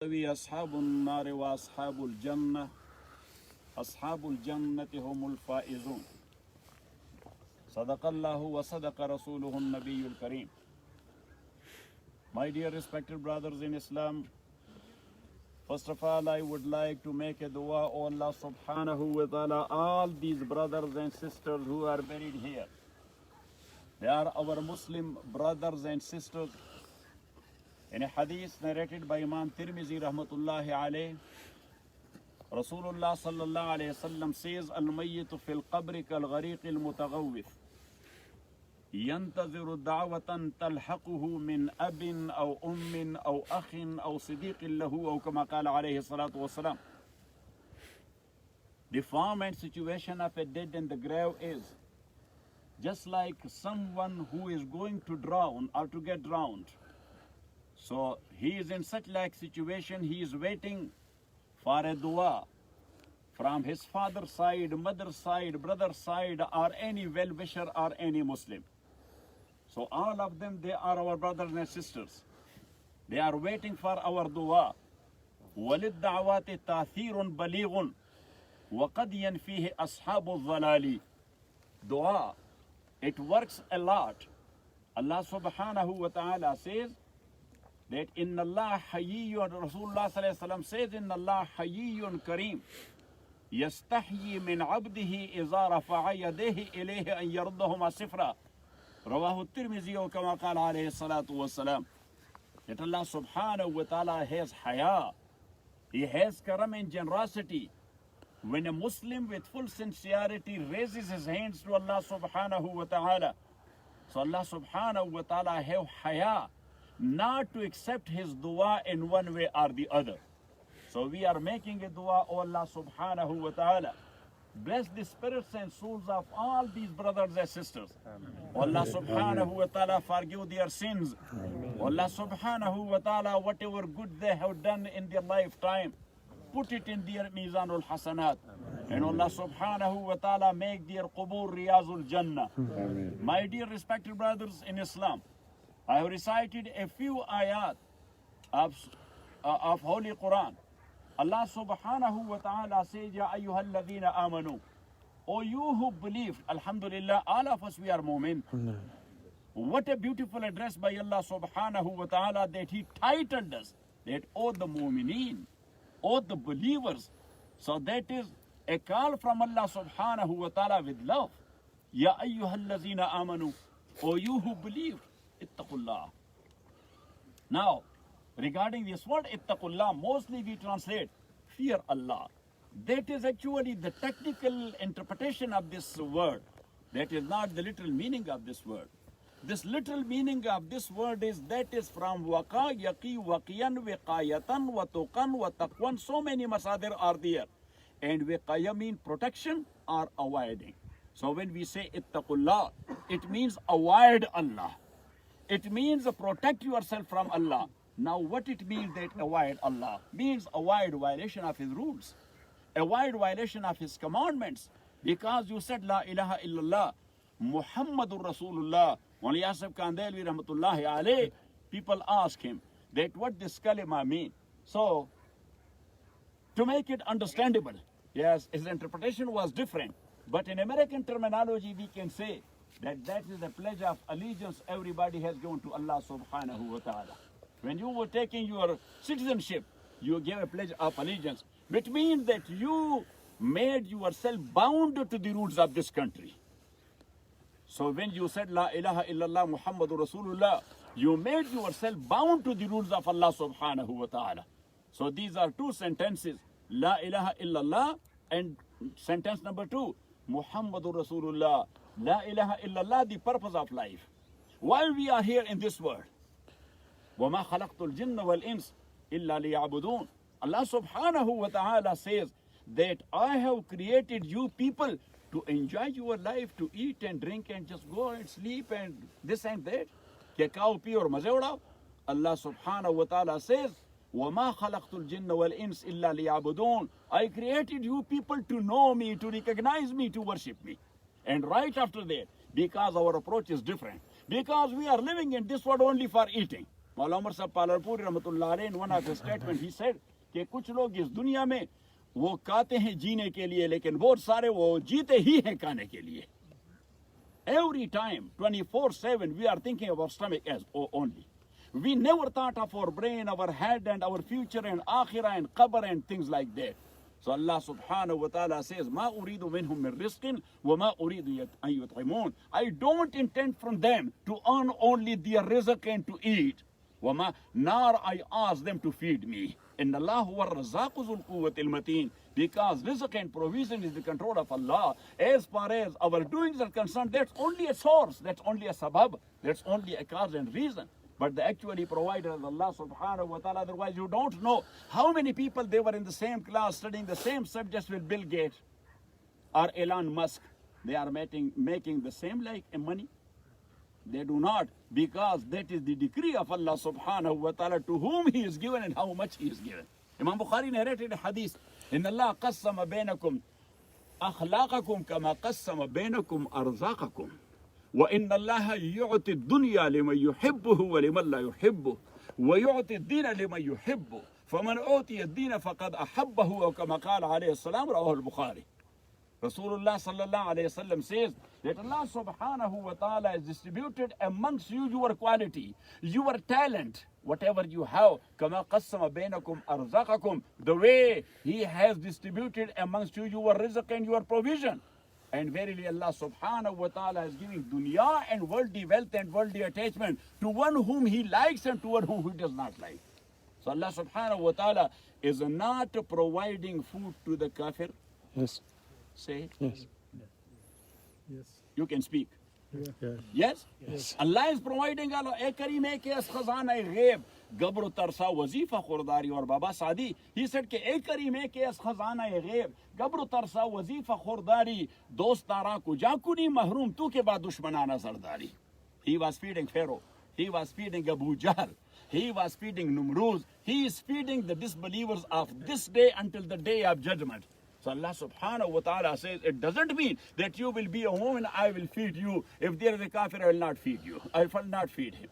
أصحاب النار وأصحاب الجنة أصحاب الجنة هم الفائزون صدق الله وصدق رسوله النبي الكريم. My dear respected brothers in Islam, first of all I would like to make a dua, O Allah subhanahu wa ta'ala, all these brothers and sisters who are buried here. They are our Muslim brothers and sisters. In a hadith narrated by Imam Tirmizi rahmatullahi alayh, Rasulullah sallallahu alayhi wasallam says, Al-mayyitu fil qabri kal-ghariq al-mutaghawwith ينتظر دعوة تلحقه من أب أو أم أو أخ أو صديق له أو كما قال عليه الصلاة والسلام. The form and situation of a dead in the grave is just like someone who is going to drown or to get drowned. So he is in such like situation, he is waiting for a dua from his father's side, mother's side, brother's side, or any well-wisher or any Muslim. So all of them, they are our brothers and sisters. They are waiting for our dua. وَلِلدَّعْوَاتِ تَأْثِيرٌ بَلِيغٌ وَقَدْ يَنْفِيهِ أَصْحَابُ الضَّلَالِ. Dua, it works a lot. Allah subhanahu wa ta'ala says that Inna Allah hayyun, Rasulullah sallallahu alaihi wasallam says, Inna Allah hayyun kareem yastahyi min abdihi iza rafa'a yadayhi ilayhi an yardahuma sifra. Rawahu Tirmizi wa kama qala alayhi salatu wassalam. That Allah subhanahu wa ta'ala has haya. He has karam and generosity. When a Muslim with full sincerity raises his hands to Allah subhanahu wa ta'ala, so Allah subhanahu wa ta'ala have haya not to accept his dua in one way or the other. So we are making a dua, O Allah subhanahu wa ta'ala, bless the spirits and souls of all these brothers and sisters. O Allah subhanahu wa ta'ala, forgive their sins. O Allah subhanahu wa ta'ala, whatever good they have done in their lifetime, put it in their Mizanul Hasanat. And Allah subhanahu wa ta'ala make their Qubur Riyazul Jannah. My dear respected brothers in Islam, I have recited a few ayat of Holy Quran. Allah subhanahu wa ta'ala says, Ya ayyuhal ladhina amanu. O you who believe, alhamdulillah, all of us we are mu'min. What a beautiful address by Allah subhanahu wa ta'ala that He titled us, that O the mu'mineen, O the believers. So that is a call from Allah subhanahu wa ta'ala with love. Ya ayyuhal ladhina amanu. O you who believe. Ittaqullah. Now, regarding this word ittaqullah, mostly we translate fear Allah. That is actually the technical interpretation of this word. That is not the literal meaning of this word. This literal meaning of this word is that is from waqa, yaqi, waqiyan, wiqayatan, watuqan, wataqwan. So many masadir are there. And wiqaya means protection or avoiding. So when we say ittaqullah, it means avoid Allah. It means protect yourself from Allah. Now what it means that avoid Allah? Means avoid violation of His rules. Avoid violation of His commandments. Because you said La ilaha illallah, Muhammadur Rasulullah. When Yasif Kandelvi rahmatullahi alayh, people ask him that what this kalima mean. So, to make it understandable, yes, his interpretation was different. But in American terminology, we can say that is the pledge of allegiance everybody has given to Allah subhanahu wa ta'ala. When you were taking your citizenship, you gave a pledge of allegiance, which means that you made yourself bound to the rules of this country. So when you said La ilaha illallah Muhammadur Rasulullah, you made yourself bound to the rules of Allah subhanahu wa ta'ala. So these are two sentences, La ilaha illallah, and sentence number 2, Muhammadur Rasulullah. La ilaha illallah, the purpose of life. While we are here in this world, وَمَا خَلَقْتُ الْجِنَّ وَالْإِنسِ إِلَّا لِيَعْبُدُونَ. Allah subhanahu wa ta'ala says that I have created you people to enjoy your life, to eat and drink and just go and sleep and this and that. Ke kao pi aur maze udao. Allah subhanahu wa ta'ala says, وَمَا خَلَقْتُ الْجِنَّ وَالْإِنسِ إِلَّا لِيَعْبُدُونَ. I created you people to know me, to recognize me, to worship me. And right after that, because our approach is different, because we are living in this world only for eating. Maulana Umar Sahib Palarpuri Rahmatullah Alayhi, in one of his statements, he said कि कुछ लोग इस दुनिया में वो खाते हैं जीने के लिए, लेकिन बहुत सारे वो जीते ही हैं खाने के लिए. Every time, 24/7, we are thinking of our stomach as only. We never thought of our brain, our head, and our future, and akhirah, and qabr, and things like that. So Allah subhanahu wa ta'ala says, مَا أُرِيدُ مِنْهُم مِّن رِزْقٍ وَمَا أُرِيدُ أَن يُطْعِمُونَ. I don't intend from them to earn only their rizq and to eat. وَمَا nor I ask them to feed me. إِنَّ اللَّهُ هُوَ الرَّزَّاقُ ذُو الْقُوَّةِ الْمَتِينِ. Because rizq and provision is the control of Allah. As far as our doings are concerned, that's only a source, that's only a sabab, that's only a cause and reason. But the actually provider is Allah subhanahu wa ta'ala. Otherwise you don't know how many people they were in the same class studying the same subjects with Bill Gates or Elon Musk. They are making the same like money. They do not, because that is the decree of Allah subhanahu wa ta'ala to whom he is given and how much he is given. Imam Bukhari narrated a hadith. إن الله قسم بينكم أخلاقكم كما قسم بينكم أرزاقكم وإن الله يعطي الدنيا لمن يحبه ولمن لا يحبه ويعطي الدين لمن يحبه فمن أعطي الدين فقد أحبه وكما قال عليه السلام رواه البخاري. Rasulullah sallallahu alayhi wasallam says that Allah subhanahu wa ta'ala has distributed amongst you your quality, your talent, whatever you have. كما قسم بينكم أرزاقكم. The way He has distributed amongst you your rizq and your provision. And verily Allah subhanahu wa ta'ala is giving dunya and worldly wealth and worldly attachment to one whom He likes and to one whom He does not like. So Allah subhanahu wa ta'ala is not providing food to the kafir. Yes. Say Yes. Yes. you can speak. Yeah. Yes? Yes. Allah is providing Allah. ए करीम है कि इस खजाना गैब गब्र तरसा वजीफा खुरदारी. और बाबा सादी he said कि ए करीम है कि इस खजाना गैब गब्र तरसा वजीफा खुरदारी दोस्तारा को जाकुनी महरूम तू के बाद दुश्मनाना सरदारी. He was feeding Pharaoh. He was feeding Abu Jahl. He was feeding Numruz. He is feeding the disbelievers of this day until the day of judgment. So Allah subhanahu wa ta'ala says, it doesn't mean that you will be a woman, I will feed you. If there is a kafir, I will not feed you. I will not feed him.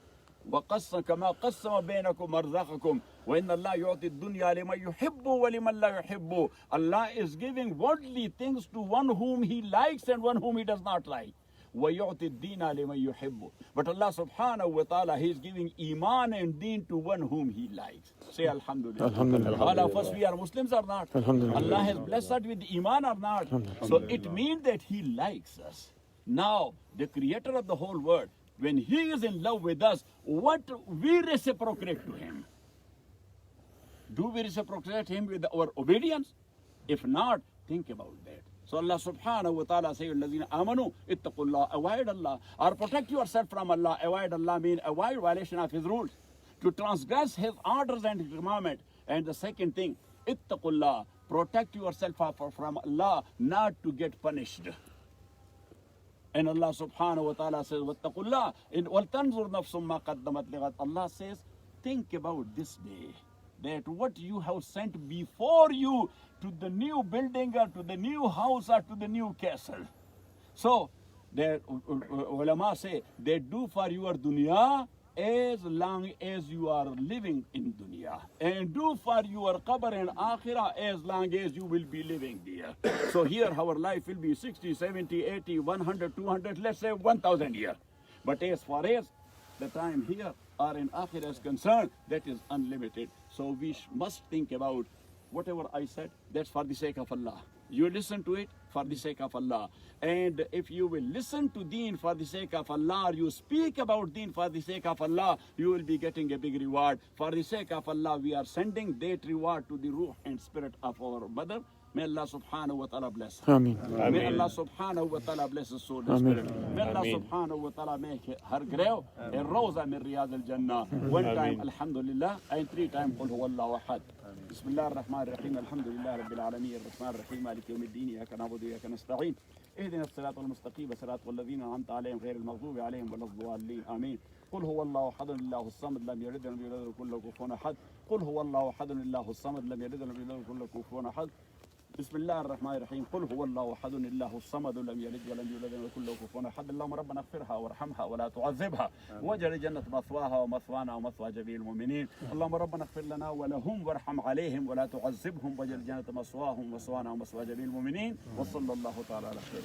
وَقَسَّ كَمَا قَسَّمَ بَيْنَكُمْ أَرْزَاقَكُمْ وَإِنَّ اللَّهَ يُعْطِي الدُّنْيَا لِمَنْ يُحِبُّ وَلِمَنْ لَا يُحِبُّ. Allah is giving worldly things to one whom He likes and one whom He does not like. وَيُعْطِي الدِّينَ لِمَنْ يُحِبُّ. But Allah subhanahu wa ta'ala, He is giving iman and deen to one whom He likes. Say Alhamdulillah. Alhamdulillah. All of us, we are Muslims or not? Alhamdulillah. Allah has blessed us with iman or not? So it means that He likes us. Now, the creator of the whole world, when He is in love with us, what we reciprocate to Him? Do we reciprocate Him with our obedience? If not, think about that. So Allah subhanahu wa ta'ala says, الَّذِينَ آمَنُوا اتَّقُوا اللَّهَ, avoid Allah, or protect yourself from Allah. Avoid Allah means avoid violation of His rules, to transgress His orders and His commandment. And the second thing, اتَّقُوا اللَّهَ, protect yourself from Allah, not to get punished. And Allah subhanahu wa ta'ala says, وَاتَّقُوا اللَّهَ وَلْتَنْظُرْ نَفْسٌ مَا قَدَّمَتْ لِغَدٍ. Allah says, think about this day, that what you have sent before you to the new building or to the new house or to the new castle. So, the ulama say, they do for your dunya as long as you are living in dunya, and do for your qabr and akhirah as long as you will be living there. So here our life will be 60, 70, 80, 100, 200, let's say 1,000 years. But as far as the time here or in akhirah is concerned, that is unlimited. So we must think about whatever I said, that's for the sake of Allah. You listen to it for the sake of Allah. And if you will listen to deen for the sake of Allah, or you speak about deen for the sake of Allah, you will be getting a big reward. For the sake of Allah, we are sending that reward to the ruh and spirit of our mother. May Allah subhanahu wa ta'ala bless her. Ameen. May Allah subhanahu wa ta'ala bless his soul and spirit. May Allah subhanahu wa ta'ala make her grave a rosa min riyad al-jannah. One time, alhamdulillah, and 3 times, qul huwa Allahu ahad. بسم الله الرحمن الرحيم الحمد لله رب العالمين الرحمن الرحيم مالك يوم الدين إياك نعبد وإياك نستعين اهدنا الصراط المستقيم صراط الذين أنعمت عليهم غير المغضوب عليهم ولا الضالين آمين قل هو الله أحد الله الصمد لم يلد ولم يولد ولم يكن له كفوا أحد قل هو الله أحد الله الصمد لم يلد ولم يولد ولم يكن له كفوا أحد بسم الله الرحمن الرحيم قل هو الله أحد الله الصمد لم يلد ولم يولد ولم يكن له كفوا أحد اللهم ربنا اغفرها وارحمها ولا تعذبها واجعل الجنة مثواها ومثوانا ومثوى جميع المؤمنين اللهم ربنا اغفر لنا ولهم وارحم عليهم ولا تعذبهم واجعل الجنة مثواهم ومثوانا ومثوى جميع المؤمنين وصلى الله تعالى على خير.